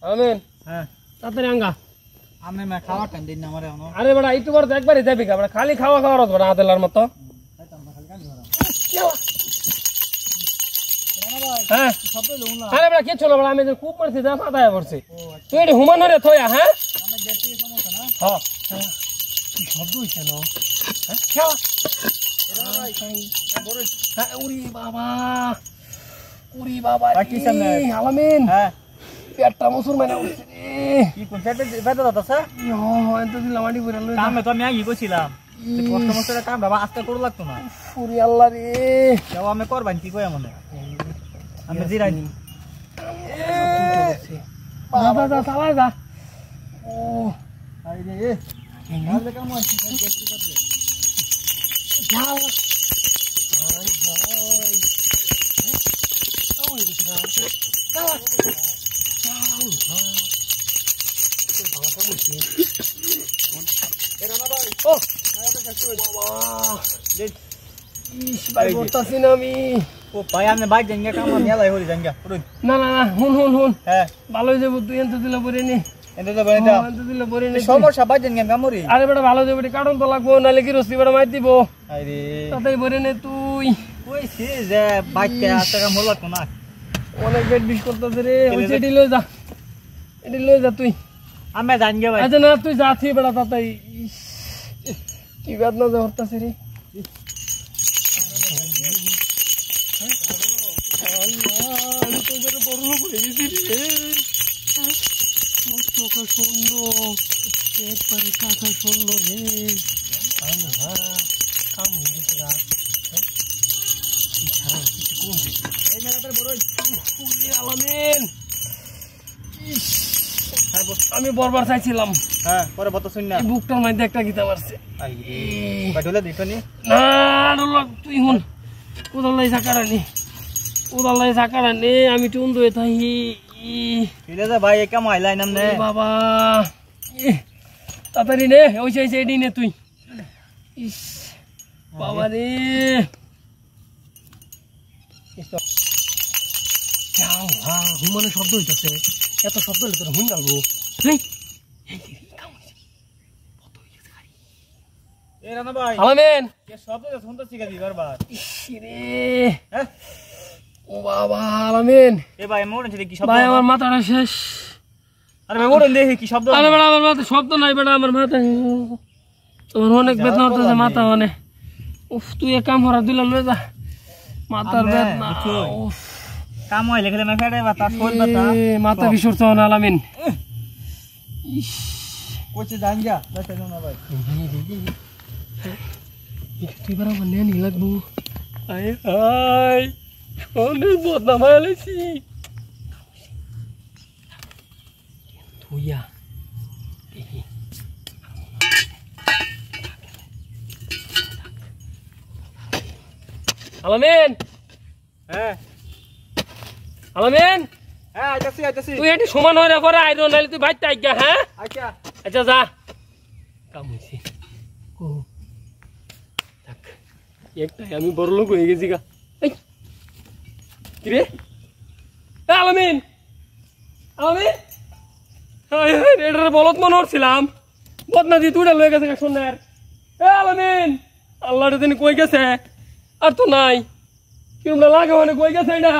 আমিন হ্যাঁ তাড়াতাড়ি আঙ্গা আমি মা খাওয়া টাইম দিন না আমারে এখনো আরে বড়া একটু করে একবারই যাবি কা বড়া খালি খাওয়া খাওয়ার বড়া আদেলার মতো হ্যাঁ শব্দ লউন না আরে বড়া কিছু না বড়া আমি যে খুব মারছি যা মাথায় পড়ছে তুই এটি হুমান রে থইয়া হ্যাঁ আমি দেখতে সমস্যা না হ্যাঁ কি শব্দ হইছে না হ্যাঁ খেলা হ্যাঁ উরি বাবা বাকি সামনে আলামিন হ্যাঁ পেটটা মুসলমান উঠছে রে কি কোন সাইডে বেদা দাদা এত দিলাম মাটি পুরা লই কামে তো আমি আগে কইছিলাম যে কষ্ট মষ্টরে কাম বাবা আস্তে করে লাগতো না পুরি আল্লাহ রে যাও আমি করবান কি কই আমনে আমি জিরাইনি বাবা যা চালা যা ও আই রে আর কাম আছে গেছি করবে যা আল্লাহ আই ভাই ওই দিশা যা ও ভাই বলতাছি না আমি ও ভাই আমি বাইক দেঙ্গা কাম আমি আলাই হরি দেঙ্গা পুরুন না হুন হ্যাঁ ভালোই যাবো তুই এনতে দিলে পরে নি এন্ড তো বলে দাও এনতে দিলে পরে নি সমস্যা বাইক দেঙ্গা কামরি আরে বেটা ভালো যাবো কারণ তো লাগবো নালে কি রস্তি বেটা মার দিব আরে তাতেই পরে নে তুই ওই সে যে বাইকটা আস্তে কাম হলো না অনেক বেড বিশ করতেছে রে ওই এটি লই যা তুই আমি জানগে ভাই আচ্ছা না তুই যাচ্ছি বেটা তাতেই কি বেদনা যে হরতাছে রে আমি তো এবারে বড় লোক হয়ে গেছি রে চোখে সুন্দর পেট পারে কাকা সুন্দর রে কাম হয়ে গেছে গা এই মেলাটার বড় আলামিন আমি বরবার চাইছিলাম হ্যাঁ পরে বত শুন না এই বুকটার মধ্যে একটা গীতা মারছে আই রে বাটুলা দিছনি না ডলক তুই হুন উদালাই সাকারানি আমি টুন দই থাই ঠিক আছে ভাই একা মাইলাই নামনে বাবা তাড়াতাড়ি নে ওই সেই নে তুই ইস বাবা রে যাও হুমানের শব্দ হইতাছে এত শব্দ হইলে তোর হুন যাবো এ রানা ভাই আলামিন কে শব্দ শুনতেছি গাদি বারবার রে হ্যাঁ ও বাবা আলামিন এ ভাই মোড়ন ছিল কি শব্দ ভাই আমার মাথাটা শেষ আরে ভাই মোড়ন দেখি কি শব্দ আরে বেটা আমার মাথা শব্দ নাই বেটা আমার মাথা তোমার অনেক বেদনা হতেছে মাথা অনেক উফ তুই এক কাম করা দিল লয়ে যা মাথার বেদনা উফ কাম হয় লেখলে না ফেড়ে বাতা শোল বাতা মাথা বিসর্চ না আলামিন ইস কোচে জান যা বাতা না ভাই তুই বড় মনে নি লাগবো আয় আয় অনেক বদনা মাইলেছি তুইয়া আলামিন হ্যাঁ আলামিন হ্যাঁ আইতাছি তুই এটি সমান হয়ে করে আইরো নাইলে তুই বাইতে আইগা হ্যাঁ আচ্ছা আচ্ছা যা কাম হইছে ও থাক একটাই আমি বড় লোক হয়ে গেছি গা এই কি রে আলামিন হাই এটার বলত মনে হচ্ছিলাম বদনা দি তুইটা লয়ে গেছে সোনার আলামিন আল্লাহর দিন কই গেছে আর তো নাই কিরম লাগে মানে কই গেছে এটা